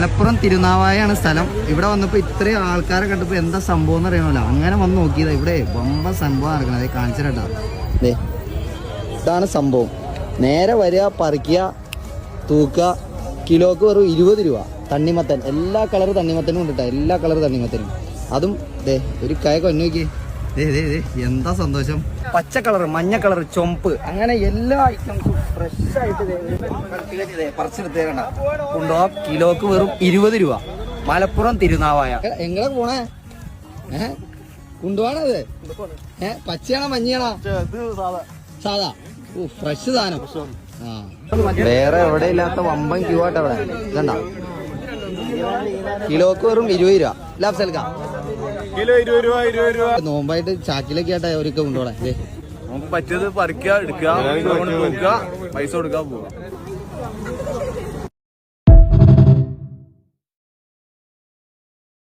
മലപ്പുറം തിരുനാവായാണ് സ്ഥലം. ഇവിടെ വന്നപ്പോ ഇത്രയും ആൾക്കാരെ കണ്ടപ്പോ എന്താ സംഭവം എന്ന് അറിയണമല്ലോ. അങ്ങനെ വന്ന് നോക്കിയതാ. ഇവിടെ വമ്പ സംഭവം നടക്കണത്. കാണിച്ചിട്ടാ. ഇതാണ് സംഭവം. നേരെ വരിക, പറിക്കുക, തൂക്കുക. കിലോക്ക് വെറും 20 രൂപ. തണ്ണിമത്തൻ, എല്ലാ കളർ തണ്ണിമത്തനും ഉണ്ട് കേട്ടോ. എല്ലാ കളർ തണ്ണിമത്തനും. അതും ഒരു കയ കൊന്നോക്കി. എന്താ സന്തോഷം. പച്ച കളർ, മഞ്ഞ കളർ, ചുമപ്പ്, അങ്ങനെ എല്ലാ ഐറ്റംസും ഫ്രഷ് ആയിട്ട് പറിച്ചെടുത്തേ കണ്ട. കൊണ്ടുപോകാം. കിലോക്ക് വെറും 20 രൂപ. മലപ്പുറം തിരുനാവായ. എങ്ങനെ പോണേ? കൊണ്ടുപോകണത് പച്ചയാണോ മഞ്ഞയാണോ? സാധാ. ഫ്രഷ് സാധനം. വേറെ എവിടെ ഇല്ലാത്ത വമ്പൻ ക്യൂ ആയിട്ട് അവിടെ ഇതണ്ട. കിലോക്ക് വെറും 20 രൂപ. ലാഭ് സെൽക്കാം. കിലോ 20 രൂപ, 20 രൂപ. നോമ്പായിട്ട് ചാക്കിലൊക്കെ ആയിട്ടാ അവരൊക്കെ കൊണ്ടുപോകണേ. നമുക്ക് പറ്റിയത് പറിക്കുക, എടുക്കുക, പൈസ കൊടുക്കാൻ പോവാ.